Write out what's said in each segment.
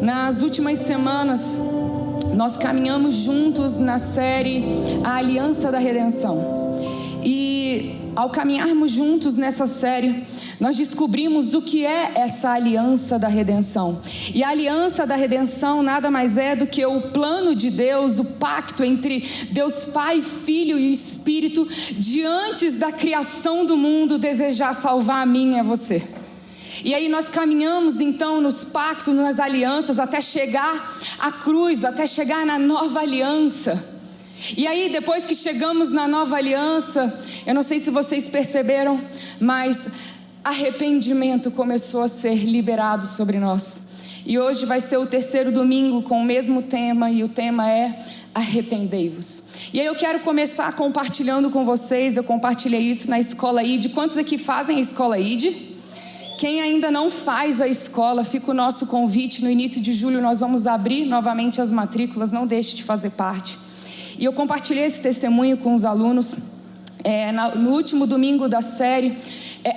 Nas últimas semanas, nós caminhamos juntos na série A Aliança da Redenção. E ao caminharmos juntos nessa série, nós descobrimos o que é essa aliança da redenção. E a aliança da redenção nada mais é do que o plano de Deus, o pacto entre Deus Pai, Filho e Espírito, de antes da criação do mundo, desejar salvar a mim e a você. E aí nós caminhamos então nos pactos, nas alianças, até chegar à cruz, até chegar na nova aliança. E aí depois que chegamos na nova aliança, eu não sei se vocês perceberam, mas arrependimento começou a ser liberado sobre nós. E hoje vai ser o terceiro domingo com o mesmo tema, e o tema é arrependei-vos. E aí eu quero começar compartilhando com vocês. Eu compartilhei isso na Escola ID. Quantos aqui fazem a Escola ID? Quem ainda não faz a escola, fica o nosso convite. No início de julho nós vamos abrir novamente as matrículas, não deixe de fazer parte. E eu compartilhei esse testemunho com os alunos no último domingo da série,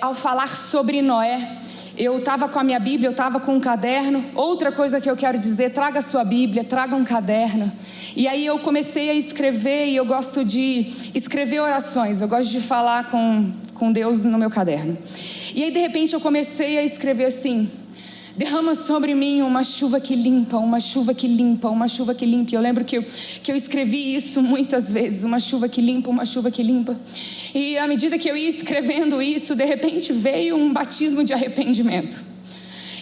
ao falar sobre Noé. Eu estava com a minha Bíblia, eu estava com um caderno. Outra coisa que eu quero dizer, traga a sua Bíblia, traga um caderno. E aí eu comecei a escrever, e eu gosto de escrever orações, eu gosto de falar com Deus no meu caderno. E aí de repente eu comecei a escrever assim: derrama sobre mim uma chuva que limpa, uma chuva que limpa, uma chuva que limpa. Eu lembro que eu escrevi isso muitas vezes, uma chuva que limpa, uma chuva que limpa. E à medida que eu ia escrevendo isso, de repente veio um batismo de arrependimento.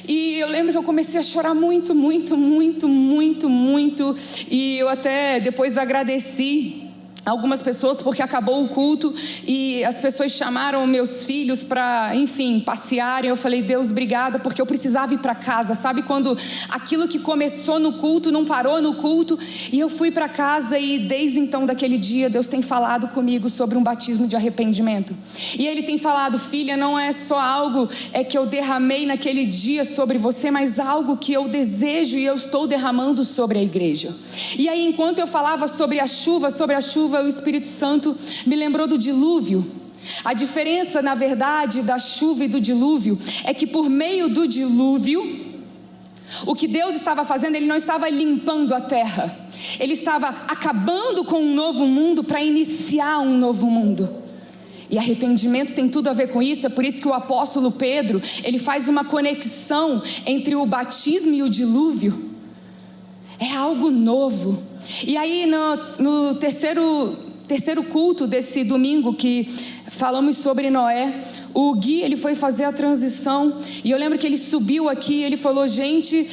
E eu lembro que eu comecei a chorar muito, muito, muito, muito, muito. E eu até depois agradeci algumas pessoas, porque acabou o culto e as pessoas chamaram meus filhos para, enfim, passearem. Eu falei: Deus, obrigada, porque eu precisava ir para casa. Sabe quando aquilo que começou no culto não parou no culto? E eu fui para casa, e desde então, daquele dia, Deus tem falado comigo sobre um batismo de arrependimento. E Ele tem falado: filha, não é só algo que eu derramei naquele dia sobre você, mas algo que eu desejo e eu estou derramando sobre a igreja. E aí, enquanto eu falava sobre a chuva, o Espírito Santo me lembrou do dilúvio. A diferença, na verdade, da chuva e do dilúvio é que por meio do dilúvio, o que Deus estava fazendo, Ele não estava limpando a terra, Ele estava acabando com um novo mundo para iniciar um novo mundo. E arrependimento tem tudo a ver com isso. É por isso que o apóstolo Pedro, ele faz uma conexão entre o batismo e o dilúvio. É algo novo. E aí no terceiro culto desse domingo, que falamos sobre Noé, o Gui, ele foi fazer a transição. E eu lembro que ele subiu aqui e ele falou: gente,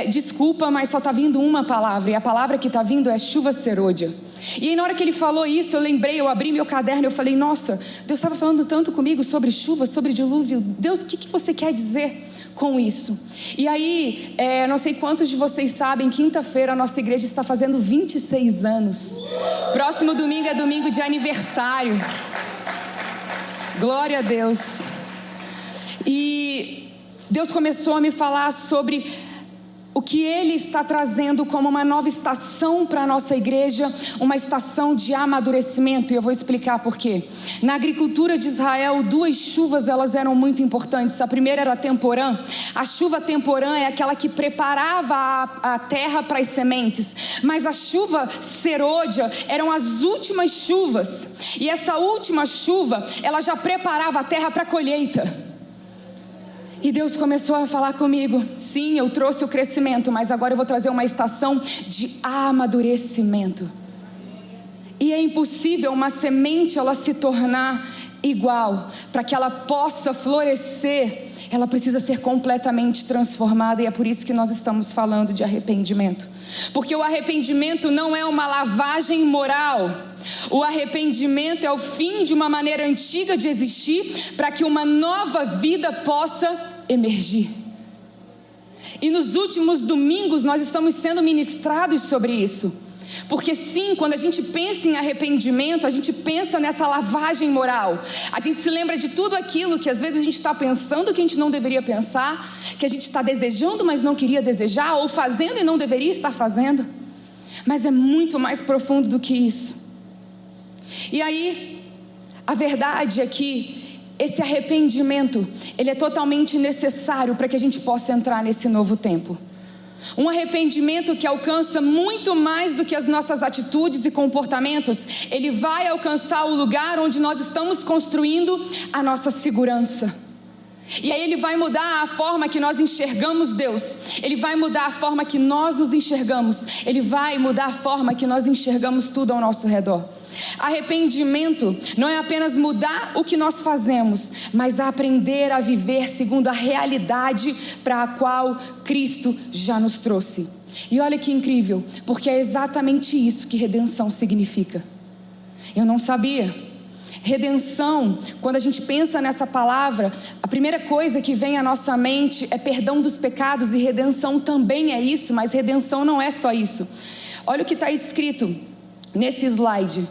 desculpa, mas só está vindo uma palavra, e a palavra que está vindo é chuva serôdia. E aí na hora que ele falou isso, eu lembrei, eu abri meu caderno e eu falei: nossa, Deus estava falando tanto comigo sobre chuva, sobre dilúvio. Deus, o que você quer dizer com isso? E aí, não sei quantos de vocês sabem, quinta-feira a nossa igreja está fazendo 26 anos. Próximo domingo é domingo de aniversário. Glória a Deus. E Deus começou a me falar sobre o que Ele está trazendo como uma nova estação para a nossa igreja, uma estação de amadurecimento. E eu vou explicar por quê. Na agricultura de Israel, duas chuvas elas eram muito importantes. A primeira era a temporã. A chuva temporã é aquela que preparava a terra para as sementes. Mas a chuva serôdia eram as últimas chuvas. E essa última chuva, ela já preparava a terra para a colheita. E Deus começou a falar comigo: sim, eu trouxe o crescimento, mas agora eu vou trazer uma estação de amadurecimento. E é impossível uma semente ela se tornar igual. Para que ela possa florescer, ela precisa ser completamente transformada. E é por isso que nós estamos falando de arrependimento. Porque o arrependimento não é uma lavagem moral. O arrependimento é o fim de uma maneira antiga de existir, para que uma nova vida possa emergir. E nos últimos domingos nós estamos sendo ministrados sobre isso. Porque sim, quando a gente pensa em arrependimento, a gente pensa nessa lavagem moral. A gente se lembra de tudo aquilo que às vezes a gente está pensando que a gente não deveria pensar, que a gente está desejando mas não queria desejar, ou fazendo e não deveria estar fazendo. Mas é muito mais profundo do que isso. E aí, a verdade é que esse arrependimento, ele é totalmente necessário para que a gente possa entrar nesse novo tempo. Um arrependimento que alcança muito mais do que as nossas atitudes e comportamentos. Ele vai alcançar o lugar onde nós estamos construindo a nossa segurança. E aí ele vai mudar a forma que nós enxergamos Deus. Ele vai mudar a forma que nós nos enxergamos. Ele vai mudar a forma que nós enxergamos tudo ao nosso redor. Arrependimento não é apenas mudar o que nós fazemos, mas aprender a viver segundo a realidade para a qual Cristo já nos trouxe. E olha que incrível, porque é exatamente isso que redenção significa. Eu não sabia. Redenção, quando a gente pensa nessa palavra, a primeira coisa que vem à nossa mente é perdão dos pecados, e redenção também é isso, mas redenção não é só isso. Olha o que está escrito nesse slide.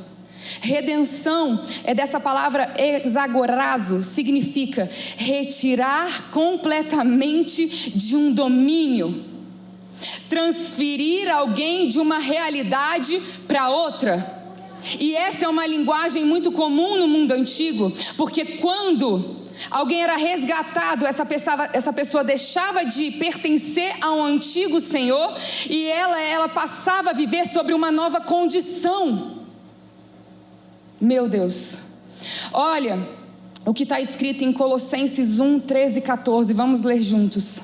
Redenção é dessa palavra exagorazo, significa retirar completamente de um domínio, transferir alguém de uma realidade para outra. E essa é uma linguagem muito comum no mundo antigo, porque quando alguém era resgatado, essa pessoa deixava de pertencer a um antigo senhor e ela passava a viver sobre uma nova condição. Meu Deus, olha o que está escrito em Colossenses 1, 13 e 14, vamos ler juntos.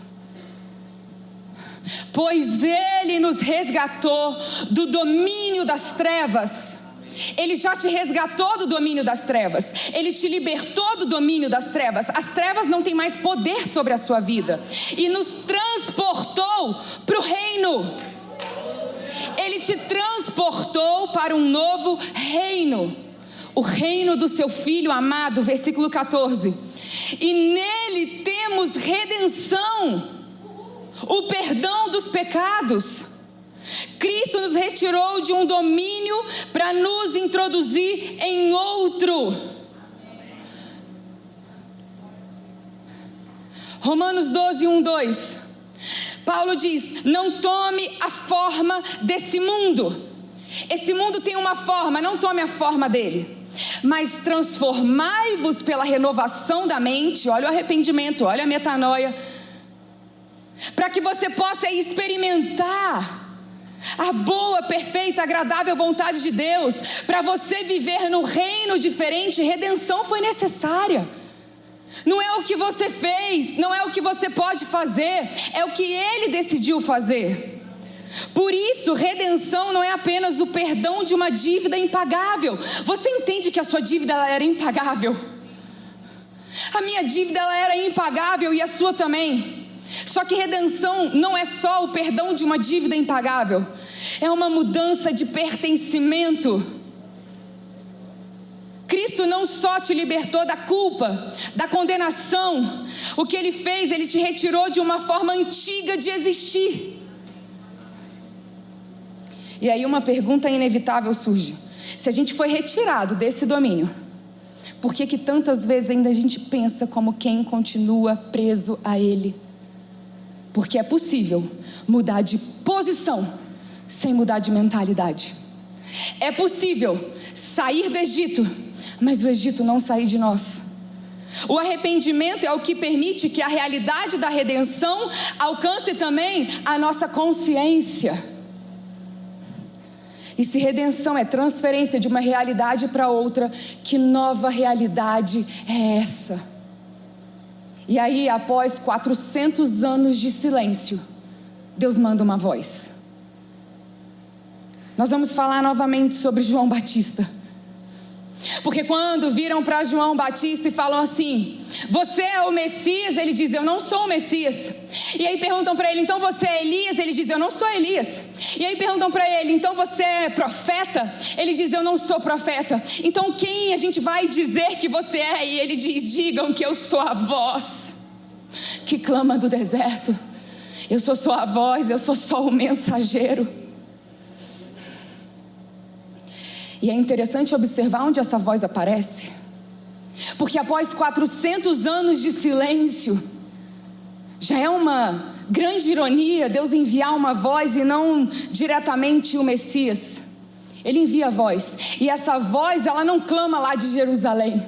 Pois Ele nos resgatou do domínio das trevas. Ele já te resgatou do domínio das trevas. Ele te libertou do domínio das trevas. As trevas não têm mais poder sobre a sua vida. E nos transportou para o reino. Ele te transportou para um novo reino. O reino do seu Filho amado, versículo 14. E nele temos redenção, o perdão dos pecados. Cristo nos retirou de um domínio para nos introduzir em outro. Romanos 12, 1, 2. Paulo diz: não tome a forma desse mundo. Esse mundo tem uma forma, não tome a forma dele. Mas transformai-vos pela renovação da mente. Olha o arrependimento, olha a metanoia. Para que você possa experimentar a boa, perfeita, agradável vontade de Deus. Para você viver no reino diferente, redenção foi necessária. Não é o que você fez, não é o que você pode fazer, é o que Ele decidiu fazer. Por isso, redenção não é apenas o perdão de uma dívida impagável. Você entende que a sua dívida ela era impagável? A minha dívida ela era impagável e a sua também. Só que redenção não é só o perdão de uma dívida impagável, é uma mudança de pertencimento. Cristo não só te libertou da culpa, da condenação. O que Ele fez, Ele te retirou de uma forma antiga de existir. E aí uma pergunta inevitável surge: se a gente foi retirado desse domínio, por que tantas vezes ainda a gente pensa como quem continua preso a ele? Porque é possível mudar de posição sem mudar de mentalidade. É possível sair do Egito, mas o Egito não sair de nós. O arrependimento é o que permite que a realidade da redenção alcance também a nossa consciência. E se redenção é transferência de uma realidade para outra, que nova realidade é essa? E aí, após 400 anos de silêncio, Deus manda uma voz. Nós vamos falar novamente sobre João Batista. Porque quando viram para João Batista e falam assim: você é o Messias? Ele diz: eu não sou o Messias. E aí perguntam para ele: então você é Elias? Ele diz: eu não sou Elias. E aí perguntam para ele: então você é profeta? Ele diz: eu não sou profeta. Então quem a gente vai dizer que você é? E ele diz: digam que eu sou a voz que clama do deserto. Eu sou só a voz, eu sou só o mensageiro. E é interessante observar onde essa voz aparece, porque após 400 anos de silêncio, já é uma grande ironia Deus enviar uma voz e não diretamente o Messias. Ele envia a voz, e essa voz ela não clama lá de Jerusalém,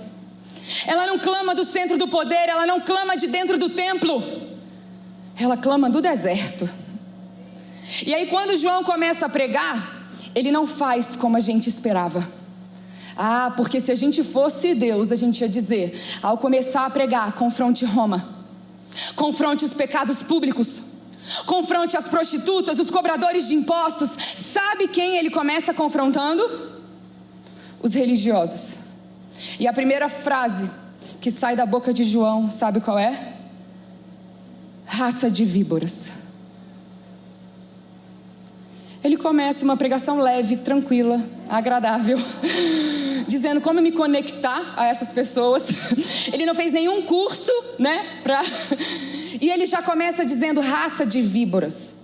ela não clama do centro do poder, ela não clama de dentro do templo, ela clama do deserto. E aí quando João começa a pregar, ele não faz como a gente esperava. Porque se a gente fosse Deus, a gente ia dizer, ao começar a pregar, confronte Roma, confronte os pecados públicos, confronte as prostitutas, os cobradores de impostos. Sabe quem ele começa confrontando? Os religiosos. E a primeira frase que sai da boca de João, sabe qual é? Raça de víboras. Ele começa uma pregação leve, tranquila, agradável, dizendo como me conectar a essas pessoas. Ele não fez nenhum curso, E ele já começa dizendo raça de víboras.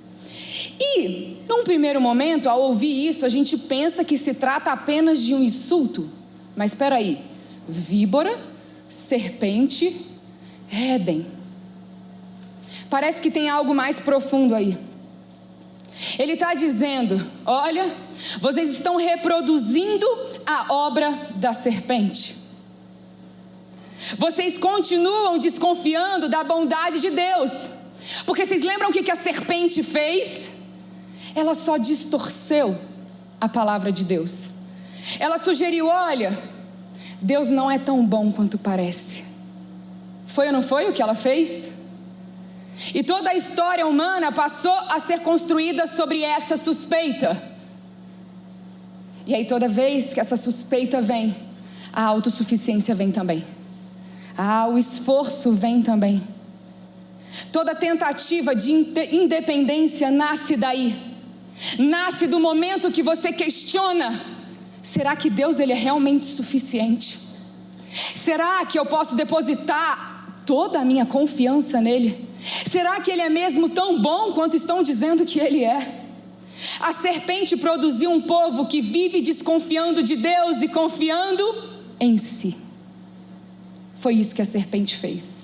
E, num primeiro momento, ao ouvir isso, a gente pensa que se trata apenas de um insulto. Mas espera aí, víbora, serpente, Éden. Parece que tem algo mais profundo aí. Ele está dizendo, olha, vocês estão reproduzindo a obra da serpente. Vocês continuam desconfiando da bondade de Deus. Porque vocês lembram o que a serpente fez? Ela só distorceu a palavra de Deus. Ela sugeriu, olha, Deus não é tão bom quanto parece. Foi ou não foi o que ela fez? E toda a história humana passou a ser construída sobre essa suspeita. E aí toda vez que essa suspeita vem, a autossuficiência vem também. O esforço vem também. Toda tentativa de independência nasce daí. Nasce do momento que você questiona: será que Deus ele é realmente suficiente? Será que eu posso depositar toda a minha confiança nele? Será que ele é mesmo tão bom quanto estão dizendo que ele é? A serpente produziu um povo que vive desconfiando de Deus e confiando em si. Foi isso que a serpente fez.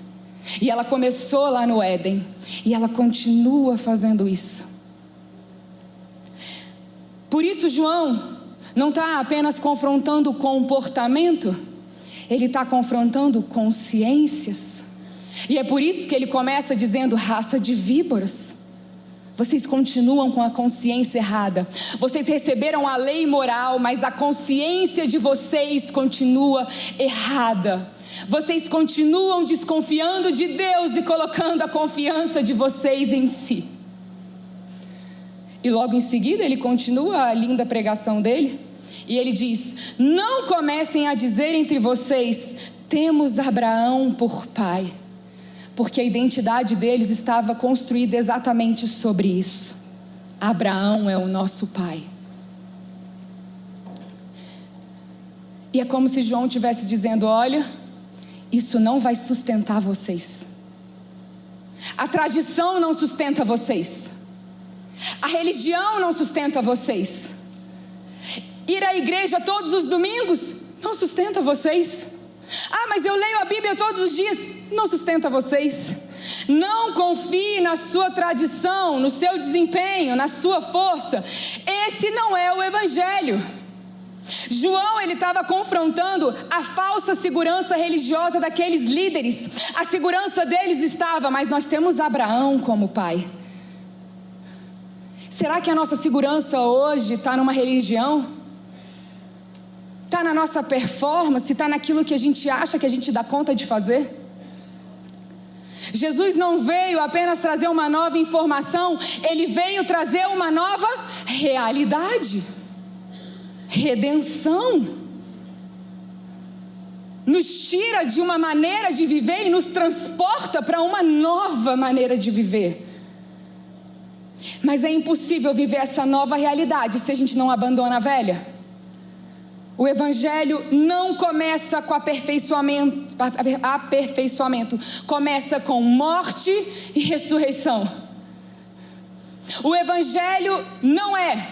E ela começou lá no Éden. E ela continua fazendo isso. Por isso João não está apenas confrontando o comportamento, ele está confrontando consciências. E é por isso que ele começa dizendo raça de víboras. Vocês continuam com a consciência errada. Vocês receberam a lei moral, mas a consciência de vocês continua errada. Vocês continuam desconfiando de Deus e colocando a confiança de vocês em si. E logo em seguida ele continua a linda pregação dele. E ele diz: não comecem a dizer entre vocês, temos Abraão por pai. Porque a identidade deles estava construída exatamente sobre isso. Abraão é o nosso pai. E é como se João estivesse dizendo: olha, isso não vai sustentar vocês. A tradição não sustenta vocês. A religião não sustenta vocês. Ir à igreja todos os domingos não sustenta vocês. Mas eu leio a Bíblia todos os dias. Não sustenta vocês. Não confie na sua tradição, no seu desempenho, na sua força. Esse não é o evangelho. João, ele estava confrontando a falsa segurança religiosa daqueles líderes. A segurança deles estava: mas nós temos Abraão como pai. Será que a nossa segurança hoje está numa religião? Está na nossa performance? Está naquilo que a gente acha que a gente dá conta de fazer? Jesus não veio apenas trazer uma nova informação, ele veio trazer uma nova realidade. Redenção. Nos tira de uma maneira de viver e nos transporta para uma nova maneira de viver. Mas é impossível viver essa nova realidade se a gente não abandona a velha. O evangelho não começa com aperfeiçoamento, começa com morte e ressurreição. O evangelho não é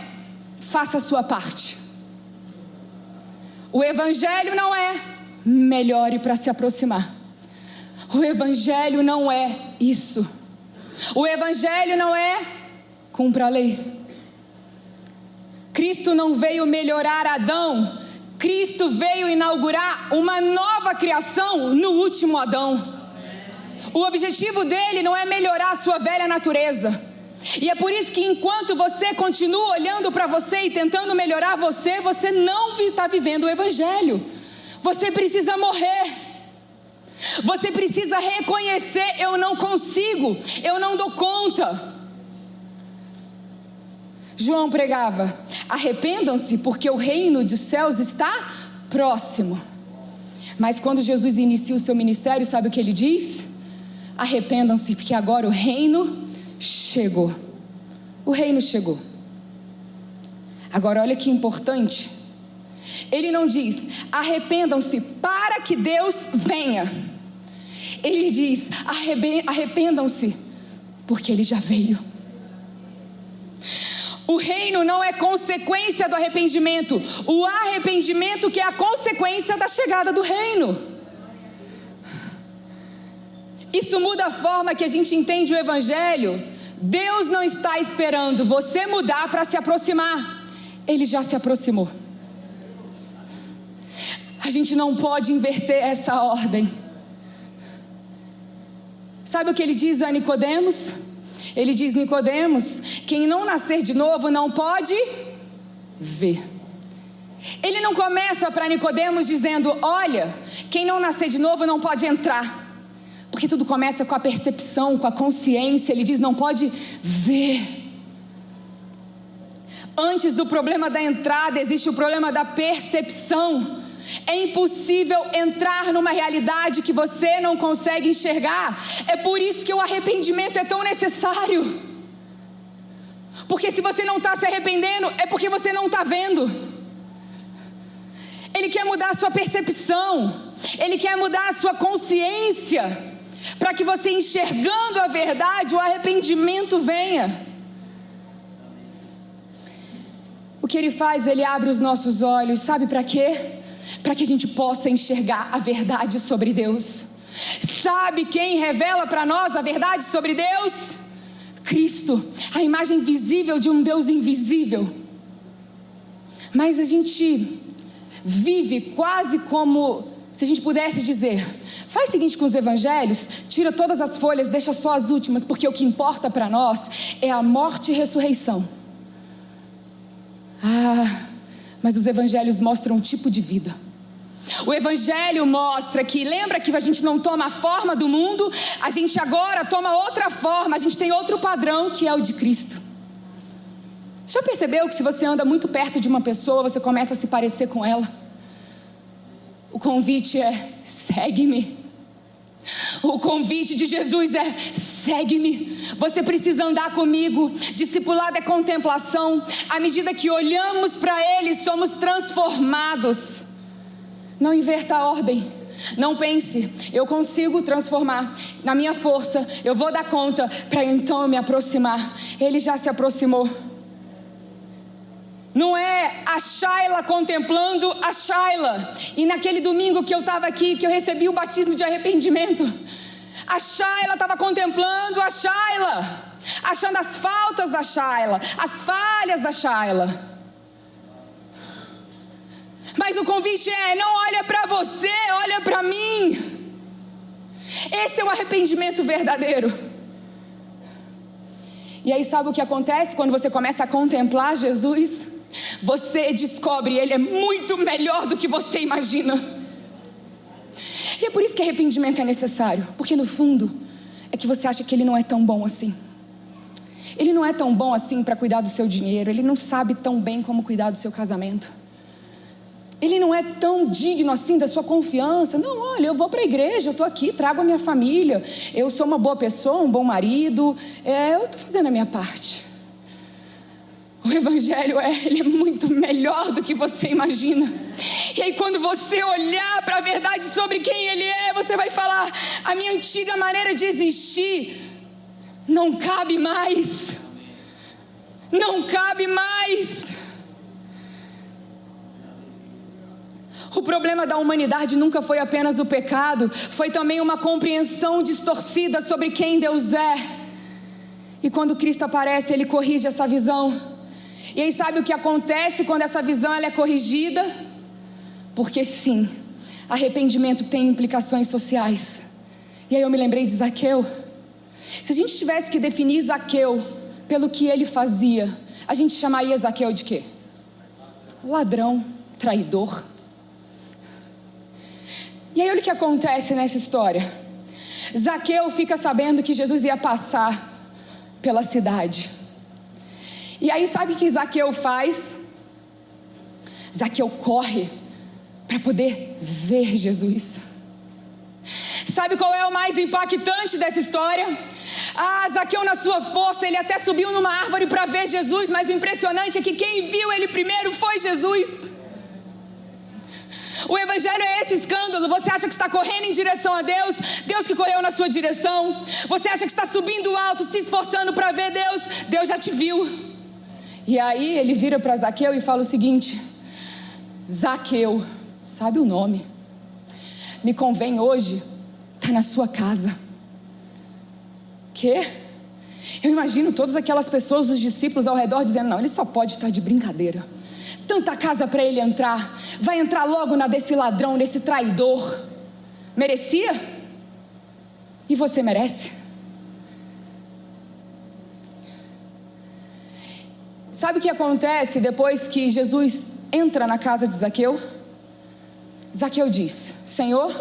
faça a sua parte. O evangelho não é melhore para se aproximar. O evangelho não é isso. O evangelho não é cumpra a lei. Cristo não veio melhorar Adão. Cristo veio inaugurar uma nova criação no último Adão. O objetivo dele não é melhorar a sua velha natureza. E é por isso que enquanto você continua olhando para você e tentando melhorar você, você não está vivendo o Evangelho. Você precisa morrer. Você precisa reconhecer: eu não consigo, eu não dou conta. João pregava: arrependam-se, porque o reino dos céus está próximo. Mas quando Jesus inicia o seu ministério, sabe o que ele diz? Arrependam-se, porque agora o reino chegou. O reino chegou. Agora olha que importante. Ele não diz: arrependam-se para que Deus venha. Ele diz: arrependam-se, porque Ele já veio. O reino não é consequência do arrependimento. O arrependimento que é a consequência da chegada do reino. Isso muda a forma que a gente entende o Evangelho. Deus não está esperando você mudar para se aproximar. Ele já se aproximou. A gente não pode inverter essa ordem. Sabe o que ele diz a Nicodemos? Ele diz: Nicodemos, quem não nascer de novo não pode ver. Ele não começa para Nicodemos dizendo: olha, quem não nascer de novo não pode entrar. Porque tudo começa com a percepção, com a consciência. Ele diz: não pode ver. Antes do problema da entrada existe o problema da percepção. É impossível entrar numa realidade que você não consegue enxergar. É por isso que o arrependimento é tão necessário. Porque se você não está se arrependendo, é porque você não está vendo. Ele quer mudar a sua percepção. Ele quer mudar a sua consciência, para que você, enxergando a verdade, o arrependimento venha. O que ele faz? Ele abre os nossos olhos. Sabe para quê? Para que a gente possa enxergar a verdade sobre Deus. Sabe quem revela para nós a verdade sobre Deus? Cristo, a imagem visível de um Deus invisível. Mas a gente vive quase como se a gente pudesse dizer: faz o seguinte com os evangelhos, tira todas as folhas, deixa só as últimas, porque o que importa para nós é a morte e ressurreição. Mas os evangelhos mostram um tipo de vida. O evangelho mostra que, lembra que a gente não toma a forma do mundo, a gente agora toma outra forma, a gente tem outro padrão, que é o de Cristo. Você já percebeu que se você anda muito perto de uma pessoa, você começa a se parecer com ela? O convite é: segue-me. O convite de Jesus é: segue-me. Você precisa andar comigo. Discipulado é contemplação. À medida que olhamos para Ele, somos transformados. Não inverta a ordem. Não pense: eu consigo transformar na minha força, eu vou dar conta, para então eu me aproximar. Ele já se aproximou. Não é a Shayla contemplando a Shayla. E naquele domingo que eu estava aqui, que eu recebi o batismo de arrependimento, a Shayla estava contemplando a Shayla, achando as faltas da Shayla, as falhas da Shayla. Mas o convite é: não olha para você, olha para mim. Esse é o arrependimento verdadeiro. E aí sabe o que acontece quando você começa a contemplar Jesus? Você descobre: Ele é muito melhor do que você imagina. E é por isso que arrependimento é necessário. Porque no fundo é que você acha que Ele não é tão bom assim. Ele não é tão bom assim para cuidar do seu dinheiro. Ele não sabe tão bem como cuidar do seu casamento. Ele não é tão digno assim da sua confiança. Não, olha, eu vou para a igreja, eu estou aqui, trago a minha família, eu sou uma boa pessoa, um bom marido, eu estou fazendo a minha parte. O evangelho ele é muito melhor do que você imagina. E aí quando você olhar para a verdade sobre quem Ele é, você vai falar: a minha antiga maneira de existir não cabe mais. Não cabe mais. O problema da humanidade nunca foi apenas o pecado, foi também uma compreensão distorcida sobre quem Deus é. E quando Cristo aparece, Ele corrige essa visão. E aí sabe o que acontece quando essa visão ela é corrigida? Porque sim, arrependimento tem implicações sociais. E aí eu me lembrei de Zaqueu. Se a gente tivesse que definir Zaqueu pelo que ele fazia, a gente chamaria Zaqueu de quê? Ladrão, traidor. E aí olha o que acontece nessa história. Zaqueu fica sabendo que Jesus ia passar pela cidade. E aí sabe o que Zaqueu faz? Zaqueu corre para poder ver Jesus. Sabe qual é o mais impactante dessa história? Zaqueu na sua força, ele até subiu numa árvore para ver Jesus, mas o impressionante é que quem viu ele primeiro foi Jesus. O evangelho é esse escândalo. Você acha que está correndo em direção a Deus, Deus que correu na sua direção. Você acha que está subindo alto, se esforçando para ver Deus, Deus já te viu. E aí ele vira para Zaqueu e fala o seguinte: Zaqueu, sabe o nome, me convém hoje estar na sua casa. Quê? Eu imagino todas aquelas pessoas, os discípulos ao redor dizendo: não, ele só pode estar de brincadeira. Tanta casa para ele entrar, vai entrar logo na desse ladrão, desse traidor. Merecia? E você merece? Sabe o que acontece depois que Jesus entra na casa de Zaqueu? Zaqueu diz: Senhor,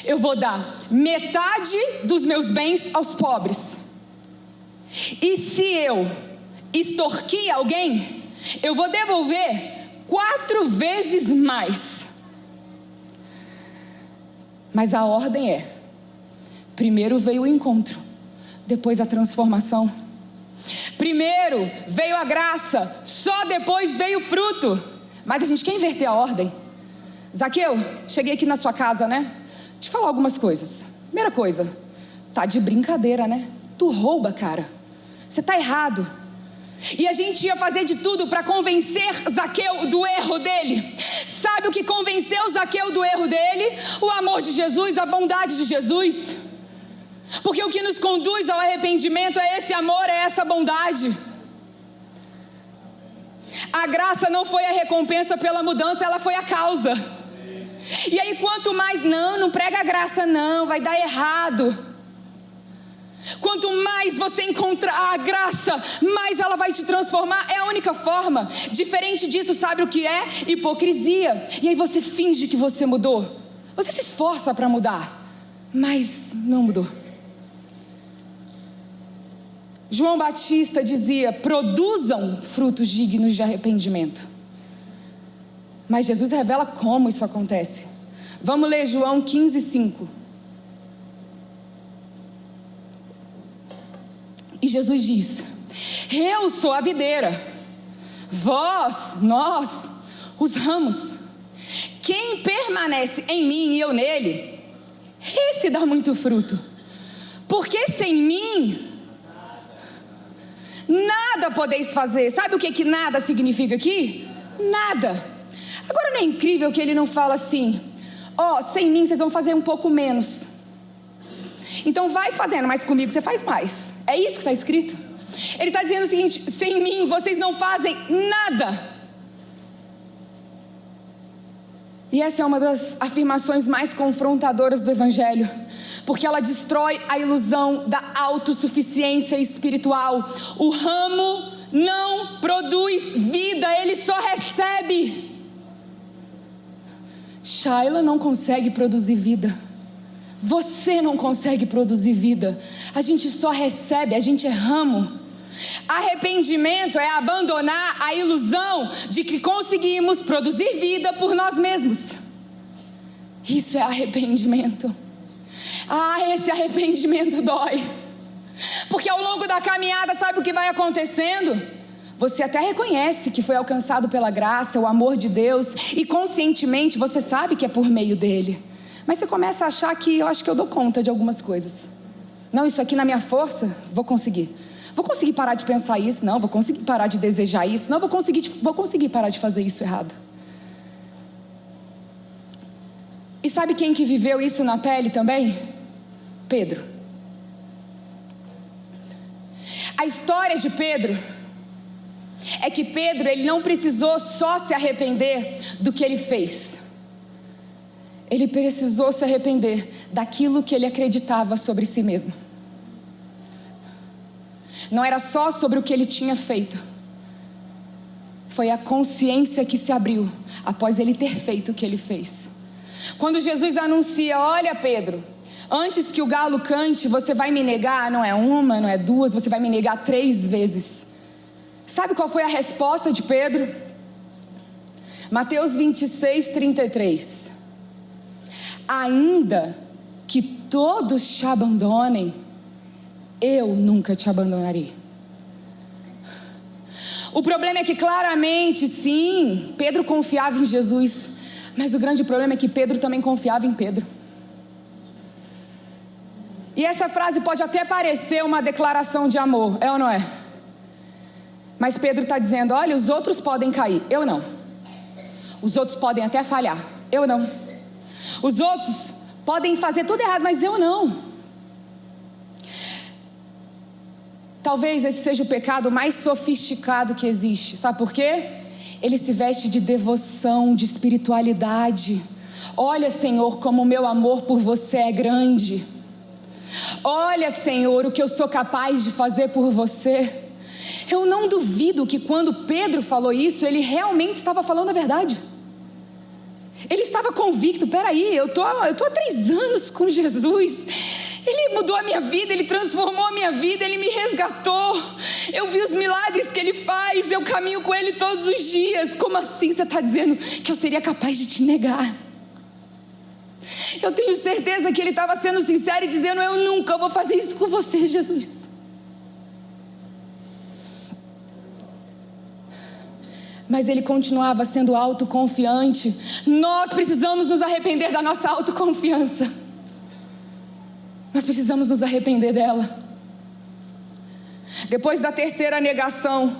eu vou dar metade dos meus bens aos pobres. E se eu extorquir alguém, eu vou devolver 4 vezes mais. Mas a ordem é: primeiro veio o encontro, depois a transformação. Primeiro veio a graça, só depois veio o fruto. Mas a gente quer inverter a ordem. Zaqueu, cheguei aqui na sua casa, né? Te falar algumas coisas. Primeira coisa, tá de brincadeira, né? Tu rouba, cara. Você tá errado. E a gente ia fazer de tudo para convencer Zaqueu do erro dele. Sabe o que convenceu Zaqueu do erro dele? O amor de Jesus, a bondade de Jesus. Porque o que nos conduz ao arrependimento é esse amor, é essa bondade. A graça não foi a recompensa pela mudança, ela foi a causa. E aí quanto mais, não prega a graça não, vai dar errado. Quanto mais você encontrar a graça, mais ela vai te transformar. É a única forma. Diferente disso, sabe o que é? Hipocrisia. E aí você finge que você mudou. Você se esforça para mudar, mas não mudou. João Batista dizia: produzam frutos dignos de arrependimento. Mas Jesus revela como isso acontece. Vamos ler João 15:5. E Jesus diz: eu sou a videira, nós, os ramos. Quem permanece em mim e eu nele, esse dá muito fruto. Porque sem mim nada podeis fazer. Sabe o que nada significa aqui? Nada. Agora não é incrível que ele não fala assim: sem mim vocês vão fazer um pouco menos. Então vai fazendo, mas comigo você faz mais. É isso que está escrito. Ele está dizendo o seguinte: sem mim vocês não fazem nada. E essa é uma das afirmações mais confrontadoras do Evangelho, porque ela destrói a ilusão da autossuficiência espiritual. O ramo não produz vida, ele só recebe. Shaila não consegue produzir vida. Você não consegue produzir vida. A gente só recebe, a gente é ramo. Arrependimento é abandonar a ilusão de que conseguimos produzir vida por nós mesmos. Isso é arrependimento. Esse arrependimento dói. Porque ao longo da caminhada, sabe o que vai acontecendo? Você até reconhece que foi alcançado pela graça, o amor de Deus, e conscientemente você sabe que é por meio dele. Mas você começa a achar que eu acho que eu dou conta de algumas coisas. Não, isso aqui na minha força, vou conseguir. Vou conseguir parar de pensar isso, não, vou conseguir parar de desejar isso, não, vou conseguir parar de fazer isso errado. E sabe quem que viveu isso na pele também? Pedro. A história de Pedro é que Pedro, ele não precisou só se arrepender do que ele fez. Ele precisou se arrepender daquilo que ele acreditava sobre si mesmo. não era só sobre o que ele tinha feito. Foi a consciência que se abriu após ele ter feito o que ele fez. Quando Jesus anuncia: olha, Pedro, antes que o galo cante, você vai me negar, não é uma, não é duas, você vai me negar 3 vezes. Sabe qual foi a resposta de Pedro? Mateus 26, 33. Ainda que todos te abandonem, eu nunca te abandonarei. O problema é que claramente, sim, Pedro confiava em Jesus, mas o grande problema é que Pedro também confiava em Pedro. E essa frase pode até parecer uma declaração de amor, é ou não é? Mas Pedro está dizendo: olha, os outros podem cair, eu não. Os outros podem até falhar, eu não. Os outros podem fazer tudo errado, mas eu não. Talvez esse seja o pecado mais sofisticado que existe. Sabe por quê? Ele se veste de devoção, de espiritualidade. Olha, Senhor, como o meu amor por você é grande. Olha, Senhor, o que eu sou capaz de fazer por você. Eu não duvido que quando Pedro falou isso, ele realmente estava falando a verdade. Ele estava convicto: peraí, eu tô há 3 anos com Jesus. Ele mudou a minha vida, Ele transformou a minha vida, Ele me resgatou. Eu vi os milagres que Ele faz, eu caminho com Ele todos os dias. Como assim você está dizendo que eu seria capaz de te negar? Eu tenho certeza que ele estava sendo sincero e dizendo: eu nunca vou fazer isso com você, Jesus. Mas ele continuava sendo autoconfiante. Nós precisamos nos arrepender da nossa autoconfiança. Nós precisamos nos arrepender dela. Depois da 3ª negação,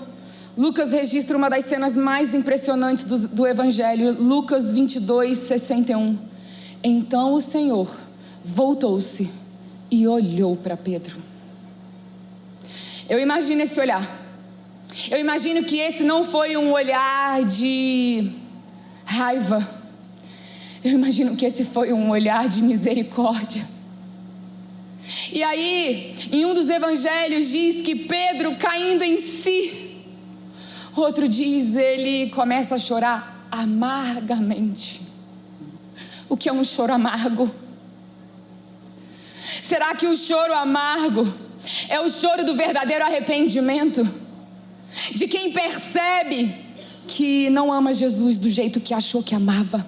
Lucas registra uma das cenas mais impressionantes do Evangelho. Lucas 22, 61. Então o Senhor voltou-se e olhou para Pedro. Eu imagino esse olhar. Eu imagino que esse não foi um olhar de raiva. Eu imagino que esse foi um olhar de misericórdia. E aí, em um dos evangelhos diz que Pedro, caindo em si, outro diz, ele começa a chorar amargamente. O que é um choro amargo? Será que o choro amargo é o choro do verdadeiro arrependimento? De quem percebe que não ama Jesus do jeito que achou que amava,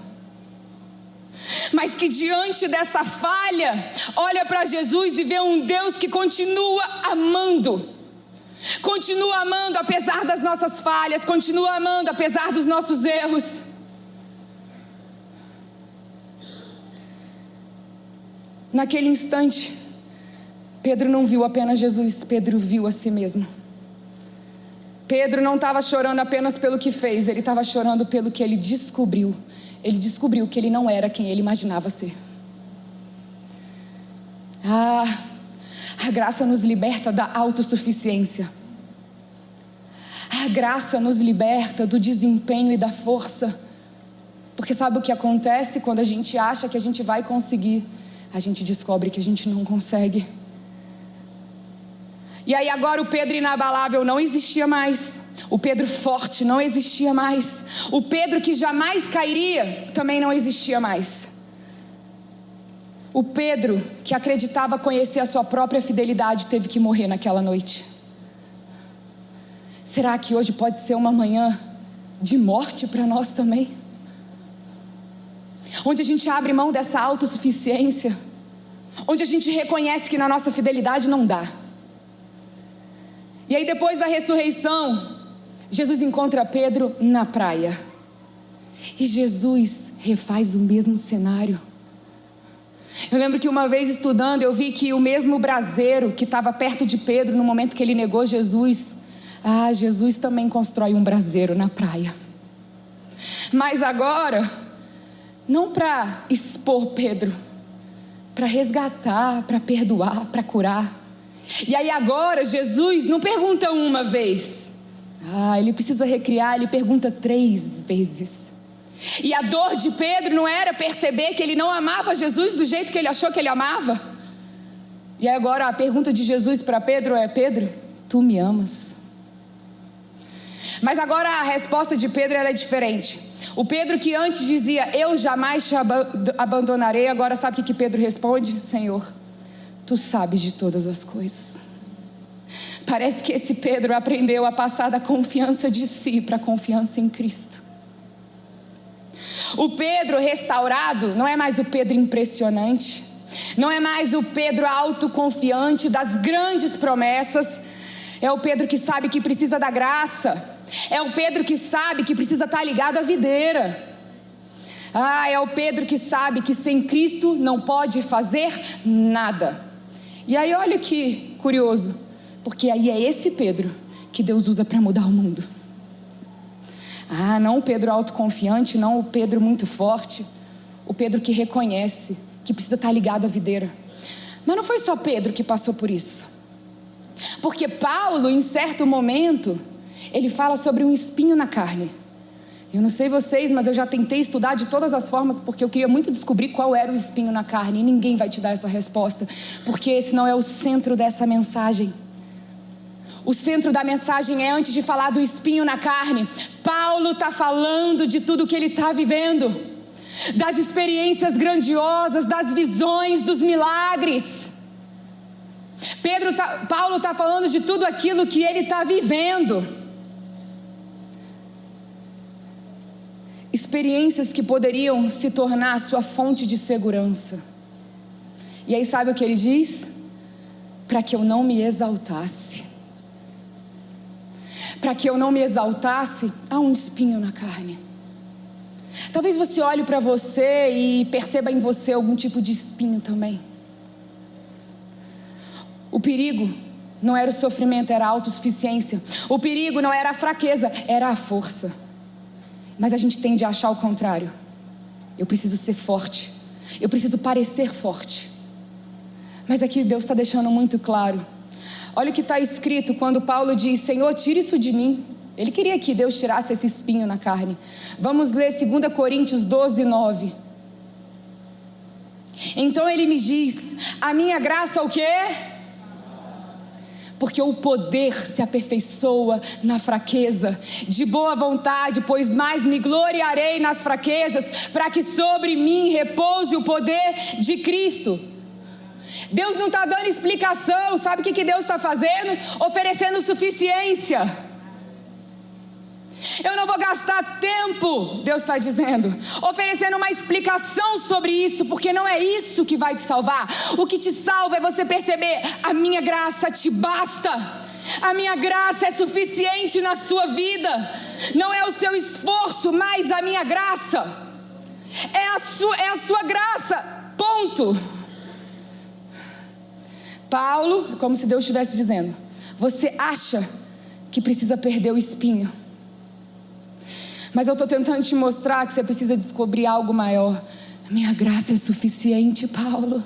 mas que diante dessa falha, olha para Jesus e vê um Deus que continua amando apesar das nossas falhas, continua amando apesar dos nossos erros. Naquele instante, Pedro não viu apenas Jesus, Pedro viu a si mesmo. Pedro não estava chorando apenas pelo que fez, ele estava chorando pelo que ele descobriu. Ele descobriu que ele não era quem ele imaginava ser. A graça nos liberta da autossuficiência. A graça nos liberta do desempenho e da força. Porque sabe o que acontece quando a gente acha que a gente vai conseguir? A gente descobre que a gente não consegue. E aí agora o Pedro inabalável não existia mais. O Pedro forte não existia mais. O Pedro que jamais cairia também não existia mais. O Pedro que acreditava conhecer a sua própria fidelidade teve que morrer naquela noite. Será que hoje pode ser uma manhã de morte para nós também? Onde a gente abre mão dessa autossuficiência. Onde a gente reconhece que na nossa fidelidade não dá. E aí depois da ressurreição, Jesus encontra Pedro na praia. E Jesus refaz o mesmo cenário. Eu lembro que uma vez estudando, eu vi que o mesmo braseiro que estava perto de Pedro no momento que ele negou Jesus, Jesus também constrói um braseiro na praia. Mas agora, não para expor Pedro, para resgatar, para perdoar, para curar. E aí agora Jesus não pergunta uma vez. Ele precisa recriar, ele pergunta 3 vezes. E a dor de Pedro não era perceber que ele não amava Jesus do jeito que ele achou que ele amava. E aí agora a pergunta de Jesus para Pedro é: Pedro, tu me amas? Mas agora a resposta de Pedro ela é diferente. O Pedro que antes dizia, eu jamais te abandonarei, agora sabe o que Pedro responde? Senhor, tu sabes de todas as coisas. Parece que esse Pedro aprendeu a passar da confiança de si para a confiança em Cristo. O Pedro restaurado não é mais o Pedro impressionante, não é mais o Pedro autoconfiante das grandes promessas. É o Pedro que sabe que precisa da graça. É o Pedro que sabe que precisa estar ligado à videira. É o Pedro que sabe que sem Cristo não pode fazer nada. E aí olha que curioso, porque aí é esse Pedro que Deus usa para mudar o mundo. Não o Pedro autoconfiante, não o Pedro muito forte, o Pedro que reconhece que precisa estar ligado à videira. Mas não foi só Pedro que passou por isso. Porque Paulo, em certo momento, ele fala sobre um espinho na carne. Eu não sei vocês, mas eu já tentei estudar de todas as formas, porque eu queria muito descobrir qual era o espinho na carne. E ninguém vai te dar essa resposta, porque esse não é o centro dessa mensagem. O centro da mensagem é, antes de falar do espinho na carne, Paulo está falando de tudo que ele está vivendo, das experiências grandiosas, das visões, dos milagres. Paulo está falando de tudo aquilo que ele está vivendo. Experiências que poderiam se tornar sua fonte de segurança. E aí sabe o que ele diz? Para que eu não me exaltasse. Para que eu não me exaltasse, há um espinho na carne. Talvez você olhe para você e perceba em você algum tipo de espinho também. O perigo não era o sofrimento, era a autossuficiência. O perigo não era a fraqueza, era a força. Mas a gente tende a achar o contrário. Eu preciso ser forte, eu preciso parecer forte. Mas aqui Deus está deixando muito claro. Olha o que está escrito quando Paulo diz, Senhor, tira isso de mim. Ele queria que Deus tirasse esse espinho na carne. Vamos ler 2 Coríntios 12, 9. Então ele me diz, a minha graça o quê? Porque o poder se aperfeiçoa na fraqueza. De boa vontade, pois mais me gloriarei nas fraquezas, para que sobre mim repouse o poder de Cristo. Deus não está dando explicação. Sabe o que Deus está fazendo? Oferecendo suficiência. Eu não vou gastar tempo, Deus está dizendo, oferecendo uma explicação sobre isso, porque não é isso que vai te salvar. O que te salva é você perceber, a minha graça te basta. A minha graça é suficiente na sua vida. Não é o seu esforço, mas a minha graça. É a sua graça, ponto. Paulo, como se Deus estivesse dizendo, você acha que precisa perder o espinho, mas eu estou tentando te mostrar que você precisa descobrir algo maior. A minha graça é suficiente, Paulo.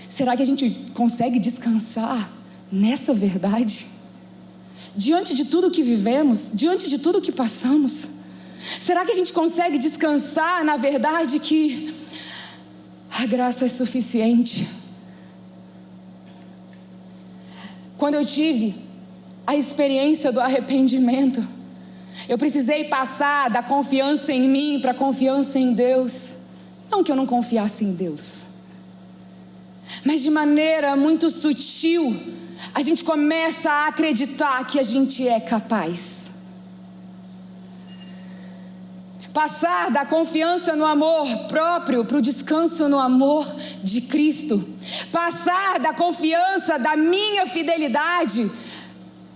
Será que a gente consegue descansar nessa verdade? Diante de tudo que vivemos, diante de tudo que passamos, será que a gente consegue descansar na verdade que a graça é suficiente? Quando eu tive a experiência do arrependimento, eu precisei passar da confiança em mim para a confiança em Deus. Não que eu não confiasse em Deus, mas de maneira muito sutil, a gente começa a acreditar que a gente é capaz. Passar da confiança no amor próprio para o descanso no amor de Cristo. Passar da confiança da minha fidelidade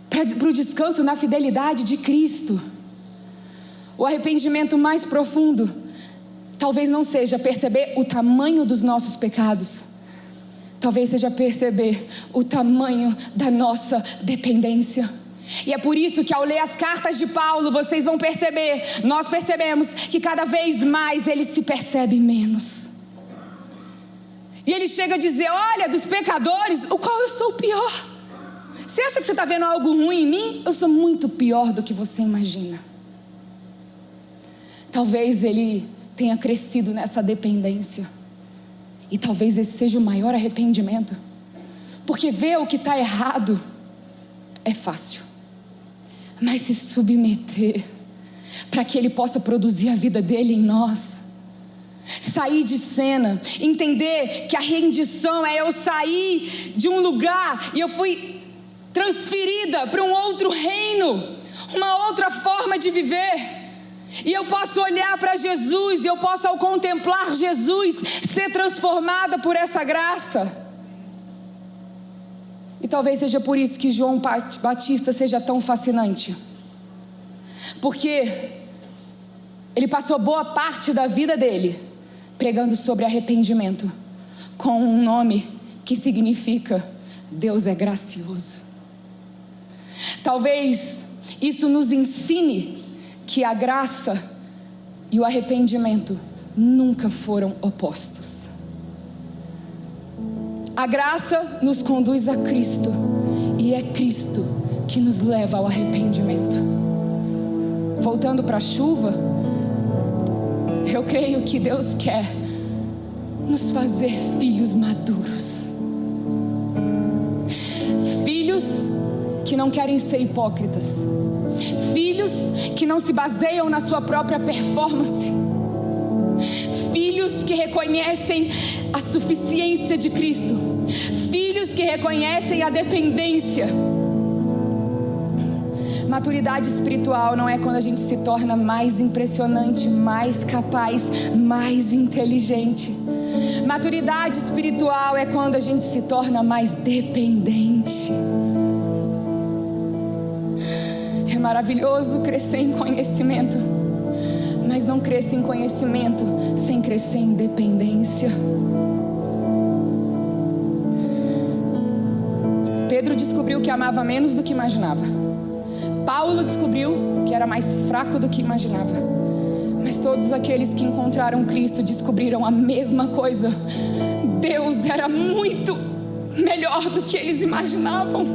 para o descanso na fidelidade de Cristo. O arrependimento mais profundo talvez não seja perceber o tamanho dos nossos pecados, talvez seja perceber o tamanho da nossa dependência. E é por isso que ao ler as cartas de Paulo, vocês vão perceber, nós percebemos que cada vez mais ele se percebe menos. E ele chega a dizer, olha, dos pecadores, o qual eu sou o pior. Você acha que você está vendo algo ruim em mim? Eu sou muito pior do que você imagina. Talvez ele tenha crescido nessa dependência. E talvez esse seja o maior arrependimento. Porque ver o que está errado é fácil, mas se submeter para que Ele possa produzir a vida dele em nós, sair de cena, entender que a rendição é eu sair de um lugar e eu fui transferida para um outro reino, uma outra forma de viver. E eu posso olhar para Jesus, e eu posso, ao contemplar Jesus, ser transformada por essa graça. E talvez seja por isso que João Batista seja tão fascinante, porque ele passou boa parte da vida dele pregando sobre arrependimento, com um nome que significa Deus é gracioso. Talvez isso nos ensine que a graça e o arrependimento nunca foram opostos. A graça nos conduz a Cristo, e é Cristo que nos leva ao arrependimento. Voltando para a chuva, eu creio que Deus quer nos fazer filhos maduros, filhos que não querem ser hipócritas, filhos que não se baseiam na sua própria performance, filhos que reconhecem a suficiência de Cristo, filhos que reconhecem a dependência. Maturidade espiritual não é quando a gente se torna mais impressionante, mais capaz, mais inteligente. Maturidade espiritual é quando a gente se torna mais dependente. É maravilhoso crescer em conhecimento, mas não cresce em conhecimento sem crescer em dependência. Pedro descobriu que amava menos do que imaginava. Paulo descobriu que era mais fraco do que imaginava. Mas todos aqueles que encontraram Cristo descobriram a mesma coisa: Deus era muito melhor do que eles imaginavam.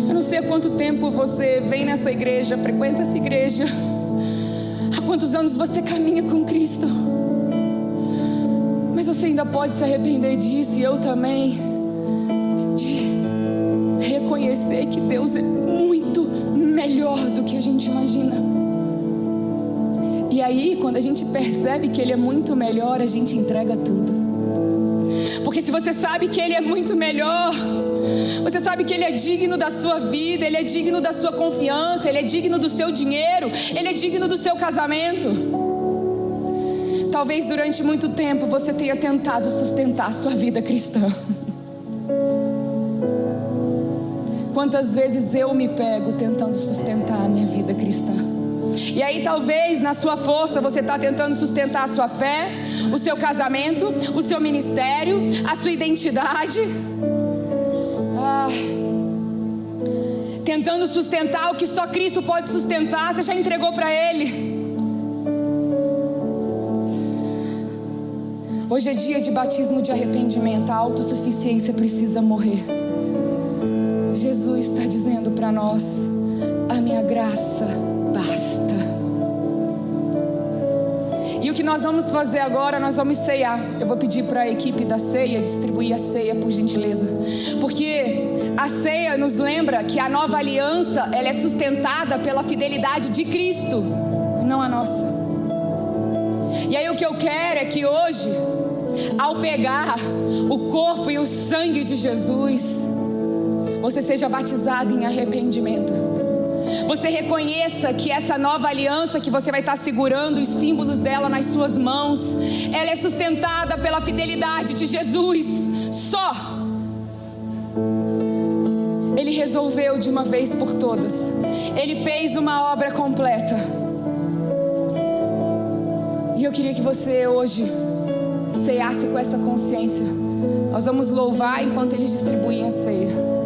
Eu não sei há quanto tempo você vem nessa igreja, frequenta essa igreja, há quantos anos você caminha com Cristo, mas você ainda pode se arrepender disso, e eu também, de reconhecer que Deus é muito melhor do que a gente imagina. E aí, quando a gente percebe que Ele é muito melhor, a gente entrega tudo. Porque se você sabe que Ele é muito melhor, você sabe que Ele é digno da sua vida, Ele é digno da sua confiança, Ele é digno do seu dinheiro, Ele é digno do seu casamento. Talvez durante muito tempo você tenha tentado sustentar a sua vida cristã. Quantas vezes eu me pego tentando sustentar a minha vida cristã? E aí talvez na sua força você está tentando sustentar a sua fé, o seu casamento, o seu ministério, a sua identidade. Tentando sustentar o que só Cristo pode sustentar. Você já entregou para Ele. Hoje é dia de batismo de arrependimento. A autossuficiência precisa morrer. Jesus está dizendo para nós: a minha graça basta. E o que nós vamos fazer agora? Nós vamos ceiar. Eu vou pedir para a equipe da ceia distribuir a ceia, por gentileza, porque a ceia nos lembra que a nova aliança, ela é sustentada pela fidelidade de Cristo, não a nossa. E aí o que eu quero é que hoje, ao pegar o corpo e o sangue de Jesus, você seja batizado em arrependimento. Você reconheça que essa nova aliança que você vai estar segurando, os símbolos dela nas suas mãos, ela é sustentada pela fidelidade de Jesus. Só Ele resolveu de uma vez por todas. Ele fez uma obra completa. E eu queria que você hoje ceasse com essa consciência. Nós vamos louvar enquanto eles distribuem a ceia.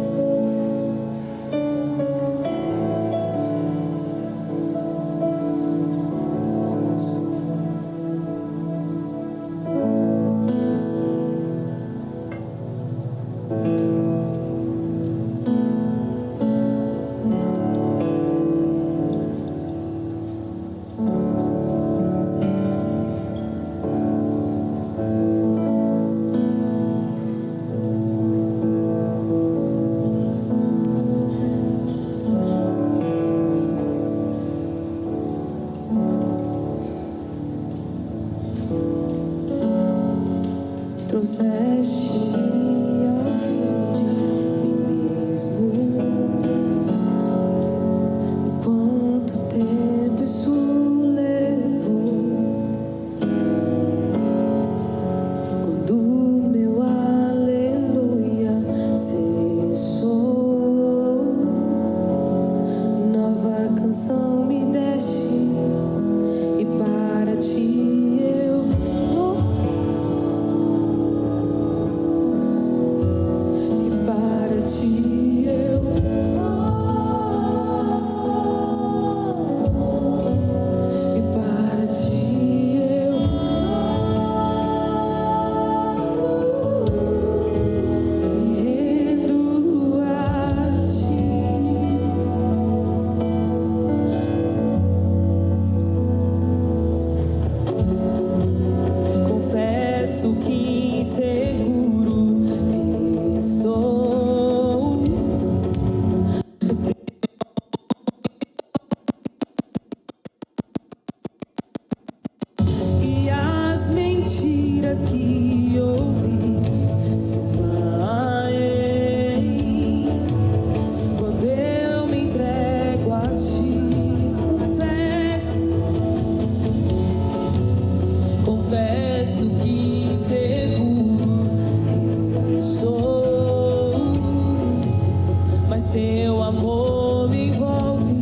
teu amor me envolve.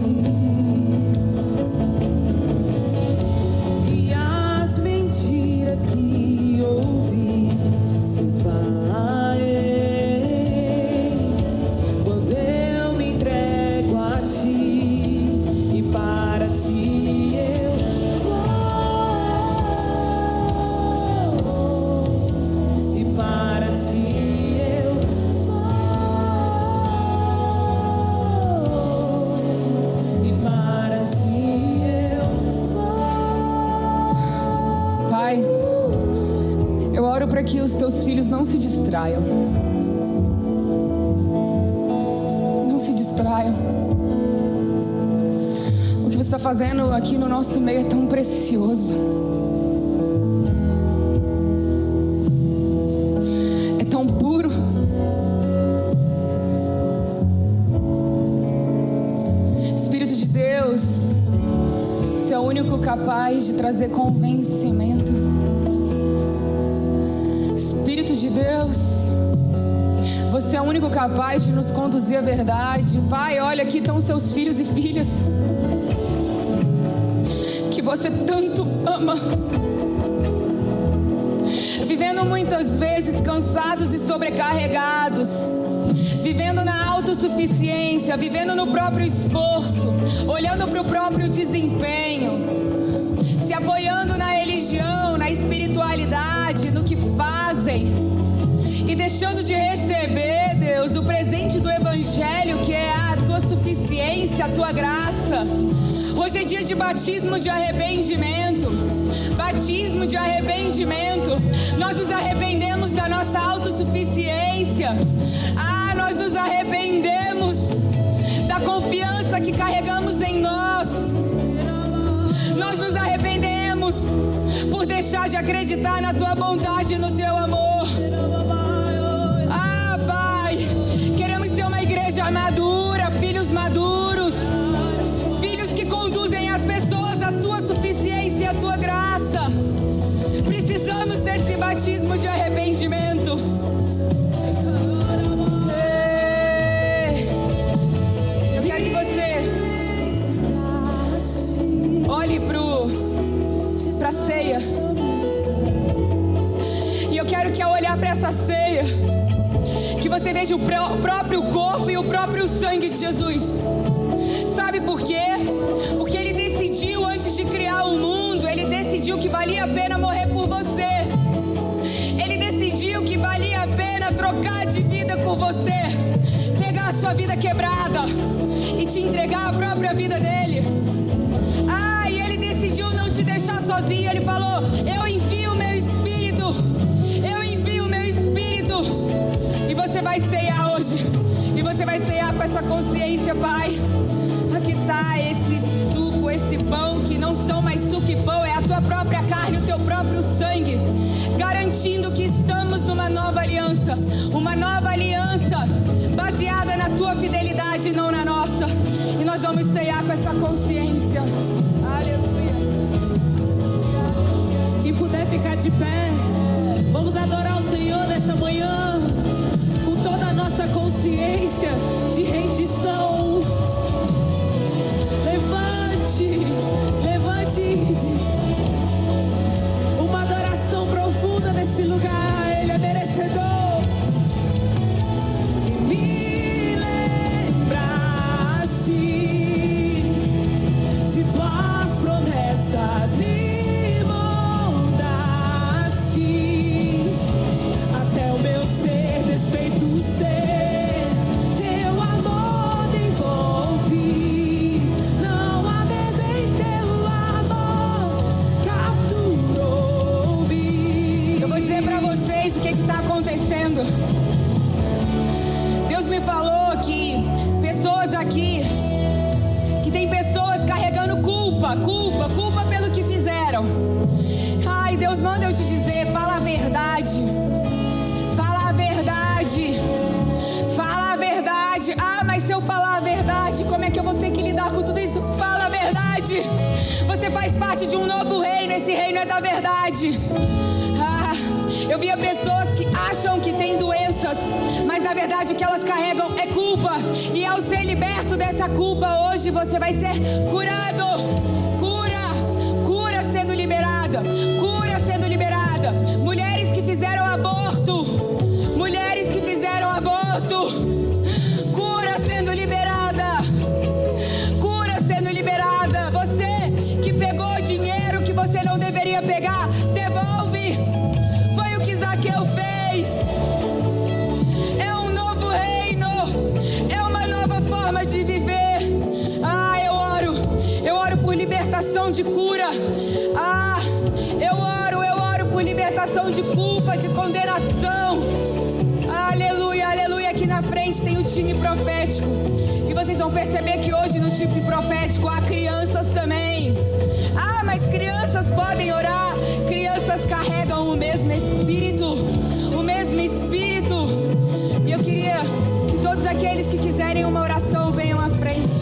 E as mentiras que ouvi se esvaem quando eu me entrego a ti, e para ti eu vou, e para ti eu vou, e para ti eu vou. Pai, eu oro para que os teus filhos não se distraiam. Não se distraiam. O que você está fazendo aqui no nosso meio é tão precioso. É tão puro. Espírito de Deus, você é o único capaz de trazer convencimento. Espírito de Deus, você é o único capaz de nos conduzir à verdade. Pai, olha, aqui estão seus filhos e filhas que você tanto ama, vivendo muitas vezes cansados e sobrecarregados, vivendo na autossuficiência, vivendo no próprio esforço, olhando para o próprio desempenho, se apoiando na religião, na espiritualidade, no que fazem, e deixando de receber, Deus, o presente do Evangelho, que é a tua suficiência, a tua graça. Hoje é dia de batismo de arrependimento. Batismo de arrependimento. Nós nos arrependemos da nossa autossuficiência. Nós nos arrependemos da confiança que carregamos em nós. Nós nos arrependemos por deixar de acreditar na tua bondade e no teu amor. Pai, queremos ser uma igreja madura, filhos maduros, filhos que conduzem as pessoas à tua suficiência e à tua graça. Precisamos desse batismo de arrependimento. Eu quero que você olhe para a ceia. E eu quero que ao olhar para essa ceia, que você veja o próprio corpo e o próprio sangue de Jesus. Sabe por quê? Porque Ele decidiu antes de criar o mundo, Ele decidiu que valia a pena morrer por você. Ele decidiu que valia a pena trocar de vida por você, pegar a sua vida quebrada e te entregar a própria vida dele. E Ele decidiu não te deixar sozinho. Ele falou: eu envio o meu Espírito, eu envio o meu Espírito. E você vai ceiar hoje, e você vai ceiar com essa consciência. Pai, aqui está esse suco, esse pão, que não são mais suco e pão, é a tua própria carne, o teu próprio sangue, garantindo que estamos numa nova aliança, uma nova aliança baseada na tua fidelidade e não na nossa. E nós vamos ceiar com essa consciência. Aleluia. Quem puder ficar de pé, vamos adorar o Senhor nessa manhã, com toda a nossa consciência de rendição. Levante, uma adoração profunda nesse lugar. Ele é merecedor. E me lembraste de tuas promessas, me moldaste até o meu ser desfeito ser. Teu amor me envolve, não há medo em teu amor, capturou-me. Eu vou dizer pra vocês o que está acontecendo. Deus me falou que pessoas aqui, que tem pessoas carregando culpa pelo que fizeram. Deus manda eu te dizer: fala a verdade, fala a verdade, fala a verdade. Mas se eu falar a verdade, como é que eu vou ter que lidar com tudo isso? Fala a verdade. Você faz parte de um novo reino, esse reino é da verdade. Eu via pessoas que acham que têm doenças, mas na verdade o que elas carregam é culpa. E ao peso dessa culpa, hoje você vai ser curado. Cura sendo liberada. Cura sendo liberada. Mulheres que fizeram aborto. Cura sendo liberada. Cura sendo liberada. Você que pegou dinheiro que você não deveria pegar, devolve. Foi o que Zaqueu fez. É um novo reino. É uma nova forma de viver. Eu oro por libertação de cura. Eu oro por libertação de culpa, de condenação. Aleluia, aleluia. Aqui na frente tem o time profético. E vocês vão perceber que hoje no time profético há crianças também. Mas crianças podem orar. Crianças carregam o mesmo Espírito. E eu queria que todos aqueles que quiserem uma oração venham à frente.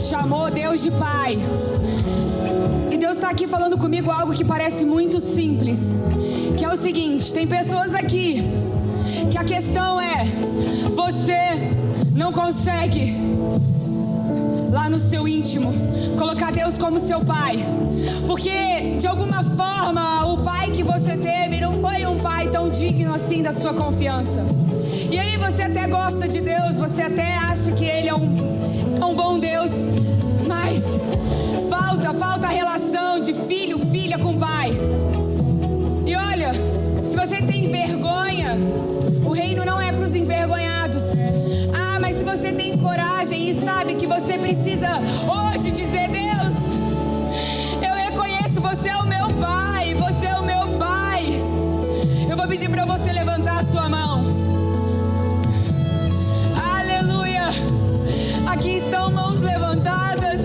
Chamou Deus de Pai. E Deus está aqui falando comigo algo que parece muito simples, que é o seguinte: tem pessoas aqui que a questão é, você não consegue lá no seu íntimo colocar Deus como seu pai, porque de alguma forma o pai que você teve não foi um pai tão digno assim da sua confiança. E aí você até gosta de Deus, você até acha que Ele é um bom Deus, mas falta a relação de filho, filha com pai. E olha, se você tem vergonha, o reino não é para os envergonhados. Mas se você tem coragem e sabe que você precisa hoje dizer: Deus, eu reconheço, você é o meu pai, você é o meu pai. Eu vou pedir para você levantar a sua mão. Aleluia. Aqui estão mãos levantadas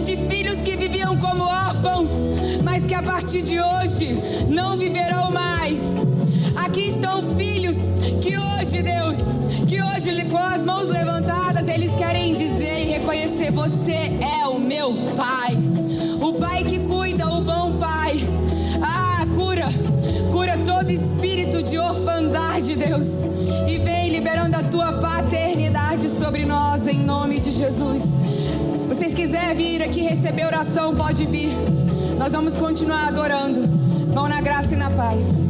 de filhos que viviam como órfãos, mas que a partir de hoje não viverão mais. Aqui estão filhos que hoje, Deus, que hoje com as mãos levantadas eles querem dizer e reconhecer: você é o meu pai, o pai que cuida, o bom pai. Cura todo espírito de orfandade, Deus, e vem liberando a tua paternidade sobre nós, em nome de Jesus. Vocês quiserem vir aqui receber oração, pode vir. Nós vamos continuar adorando. Vão na graça e na paz.